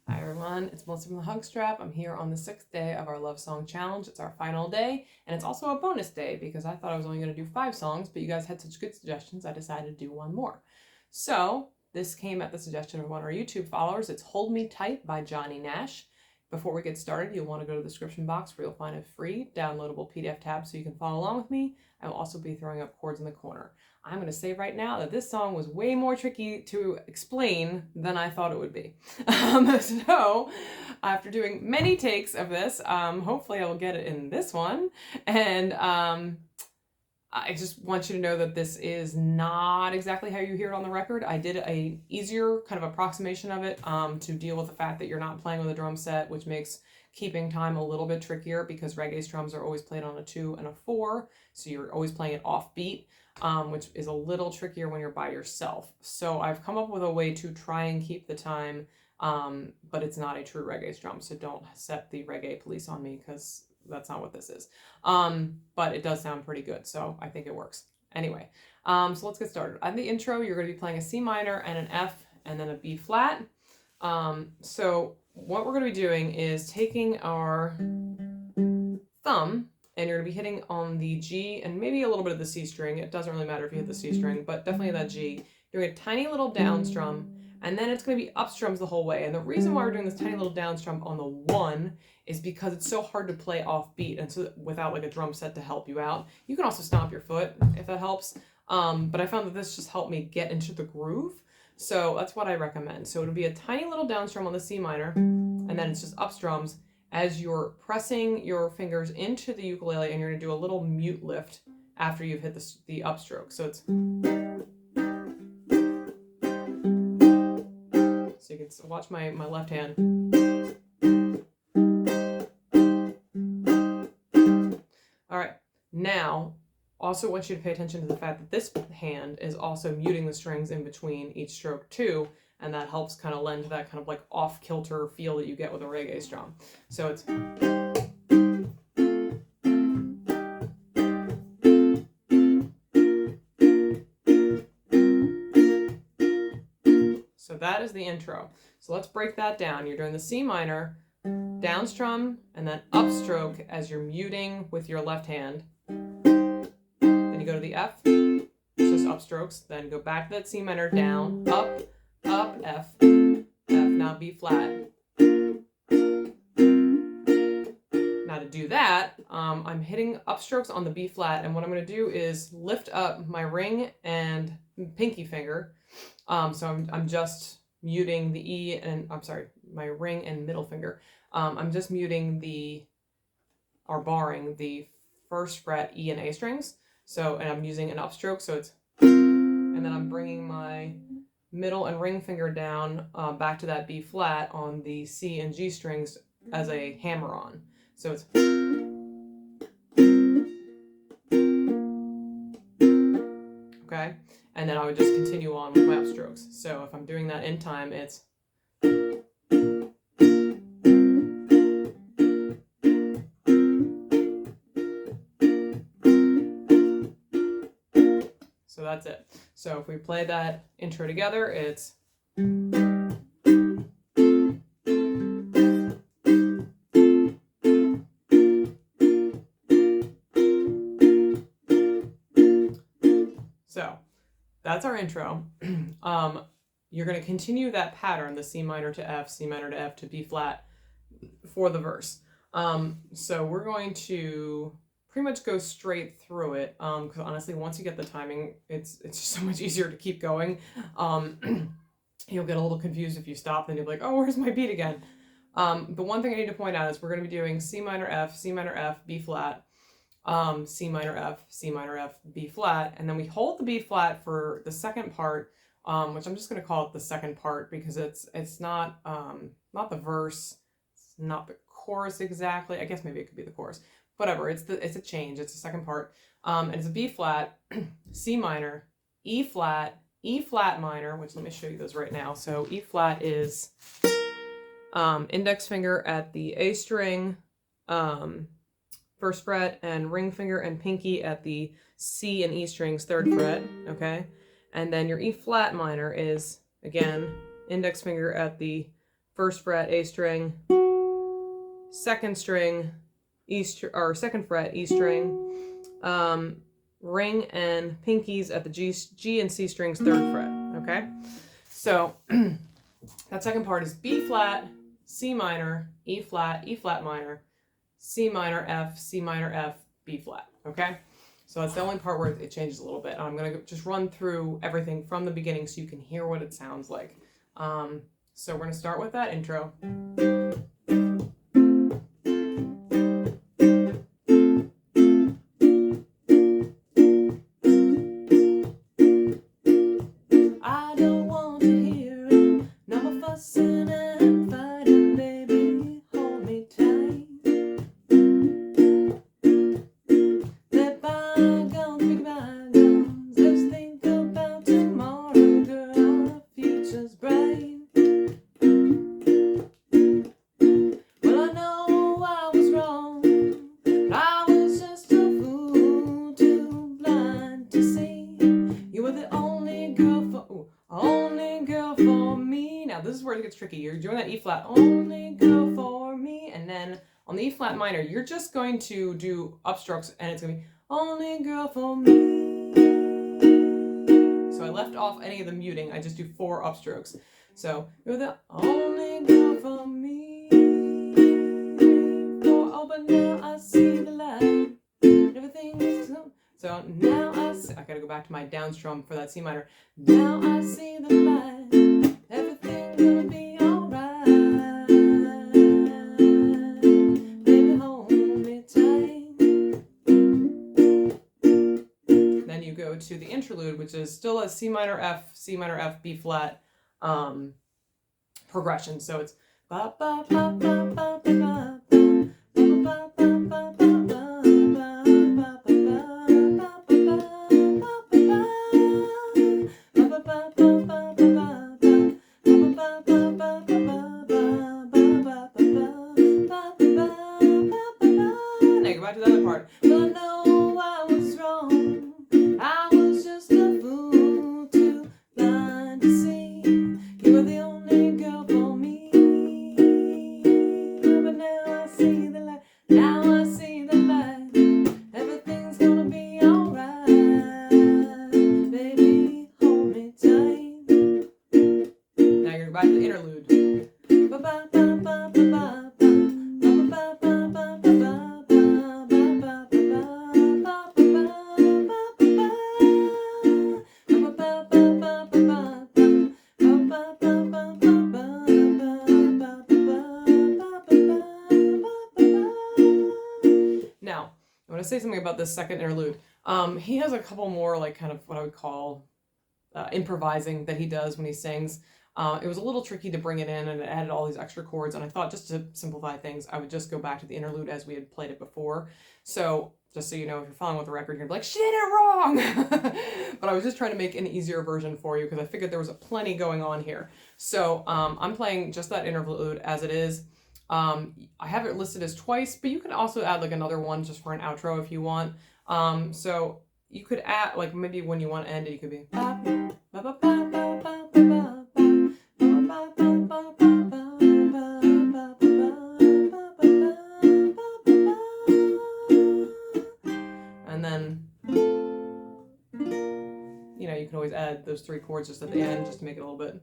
Hi everyone, it's Melissa from the Hug Strap. I'm here on the 6th day of our Love Song Challenge. It's our final day, and it's also a bonus day because I thought I was only going to do 5 songs, but you guys had such good suggestions, I decided to do one more. So, this came at the suggestion of one of our YouTube followers. It's Hold Me Tight by Johnny Nash. Before we get started, you'll want to go to the description box where you'll find a free downloadable PDF tab so you can follow along with me. I will also be throwing up chords in the corner. I'm going to say right now that this song was way more tricky to explain than I thought it would be. So, after doing many takes of this, hopefully I will get it in this one. And I just want you to know that this is not exactly how you hear it on the record. I did a easier kind of approximation of it to deal with the fact that you're not playing with a drum set, which makes keeping time a little bit trickier because reggae drums are always played on a 2 and a 4, so you're always playing it off beat, which is a little trickier when you're by yourself. So I've come up with a way to try and keep the time, but it's not a true reggae drum, so don't set the reggae police on me because that's not what this is. But it does sound pretty good, so I think it works. Anyway, so let's get started. On the intro, you're going to be playing a C minor and an F and then a B flat. So what we're going to be doing is taking our thumb and you're going to be hitting on the G and maybe a little bit of the C string. It doesn't really matter if you hit the C string, but definitely that G. You're going to tiny little down strum, and then it's going to be up strums the whole way. And the reason why we're doing this tiny little down strum on the 1 is because it's so hard to play off beat, and so without like a drum set to help you out. You can also stomp your foot if that helps. But I found that this just helped me get into the groove. So that's what I recommend. So it'll be a tiny little down strum on the C minor, and then it's just up strums as you're pressing your fingers into the ukulele, and you're going to do a little mute lift after you've hit the upstroke. So it's... So you can watch my left hand. All right, now, also want you to pay attention to the fact that this hand is also muting the strings in between each stroke too, and that helps kind of lend to that kind of like off-kilter feel that you get with a reggae drum. So it's... So that is the intro. So let's break that down. You're doing the C minor, down strum, and then upstroke as you're muting with your left hand. Then you go to the F, it's just upstrokes. Then go back to that C minor, down, up, up, F, F, now B flat. Now to do that, I'm hitting upstrokes on the B flat, and what I'm going to do is lift up my ring and pinky finger. So I'm just muting the E and, I'm sorry, my ring and middle finger. I'm just muting or barring the 1st fret E and A strings. So, and I'm using an upstroke, so it's, and then I'm bringing my middle and ring finger down back to that B flat on the C and G strings as a hammer on. So it's, okay? And then I would just continue on with my upstrokes. So if I'm doing that in time, it's... So that's it. So if we play that intro together, it's... So that's our intro. You're going to continue that pattern, the C minor to F, C minor to F to B flat for the verse. So we're going to pretty much go straight through it, because honestly, once you get the timing, it's just so much easier to keep going. You'll get a little confused if you stop, and you'll be like, oh, where's my beat again? The one thing I need to point out is we're going to be doing C minor, F, B flat, C minor, F, B flat, and then we hold the B flat for the second part, which I'm just going to call it the second part because it's not the verse, it's not the chorus exactly. I guess maybe it could be the chorus. Whatever, it's a change, it's the second part. And it's a B flat, C minor, E flat minor, which let me show you those right now. So E flat is index finger at the A string, 1st fret, and ring finger and pinky at the C and E strings 3rd fret, okay? And then your E flat minor is, again, index finger at the 1st fret A string, 2nd string E or 2nd fret E string, ring and pinkies at the G and C strings 3rd fret. Okay, so that second part is B flat, C minor, E flat minor, C minor, F, B flat. Okay, so that's the only part where it changes a little bit. I'm gonna just run through everything from the beginning so you can hear what it sounds like. So we're gonna start with that intro. I don't want to hear it, no more fussing and fighting, baby, hold me tight. Let bygones be bygones, let's think about tomorrow, girl, our future's bright. Well, I know I was wrong, but I was just a fool, too blind to see you were the only girl for me. Now this is where it gets tricky. You're doing that E flat, only girl for me, and then on the E flat minor, you're just going to do upstrokes, and it's gonna be only girl for me. So I left off any of the muting. I just do 4 upstrokes. So you're the only girl for me. Oh, but now I see the light. Everything is so now I gotta go back to my down strum for that C minor. Now I see the light. Everything's gonna be alright. Baby, hold me tight. Then you go to the interlude, which is still a C minor, F, B flat progression. So it's ba ba ba ba ba ba ba ba ba ba ba. Now go back to the other part. Well, I know I was wrong. I was just a fool, too blind to see you were the only girl for me. But now I see the light. Now I see the light. Everything's gonna be alright. Baby, hold me tight. Now you're back to the interlude. Now, I want to say something about this second interlude. He has a couple more, like, kind of what I would call improvising that he does when he sings. It was a little tricky to bring it in, and it added all these extra chords, and I thought just to simplify things, I would just go back to the interlude as we had played it before. So, just so you know, if you're following with the record, you're going to be like, she did it wrong! But I was just trying to make an easier version for you, because I figured there was plenty going on here. So, I'm playing just that interlude as it is. I have it listed as twice, but you can also add like another one just for an outro if you want. So you could add, like, maybe when you want to end it, you could be and then, you know, you can always add those 3 chords just at the end just to make it a little bit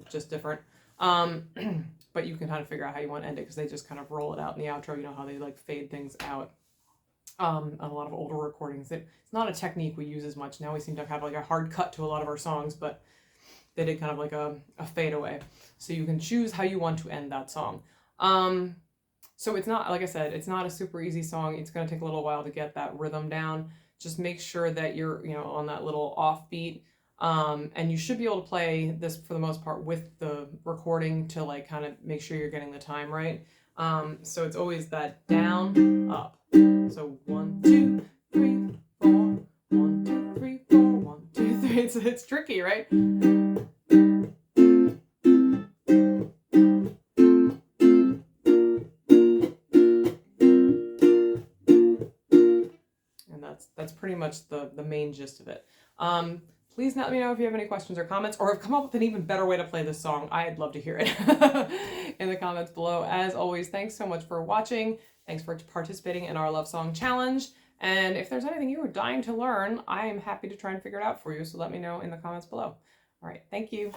just different. But you can kind of figure out how you want to end it, because they just kind of roll it out in the outro. You know how they like fade things out on a lot of older recordings. It's not a technique we use as much now. We seem to have like a hard cut to a lot of our songs, but they did kind of like a fade away. So you can choose how you want to end that song. So it's not, like I said, it's not a super easy song. It's going to take a little while to get that rhythm down. Just make sure that you're, you know, on that little offbeat. And you should be able to play this for the most part with the recording to like kind of make sure you're getting the time right. So it's always that down, up. So 1, 2, 3, 4, 1, 2, 3, 4, 1, 2, 3. It's tricky, right? And that's pretty much the main gist of it. Please let me know if you have any questions or comments, or have come up with an even better way to play this song. I'd love to hear it in the comments below. As always, thanks so much for watching. Thanks for participating in our Love Song Challenge. And if there's anything you are dying to learn, I am happy to try and figure it out for you. So let me know in the comments below. All right, thank you.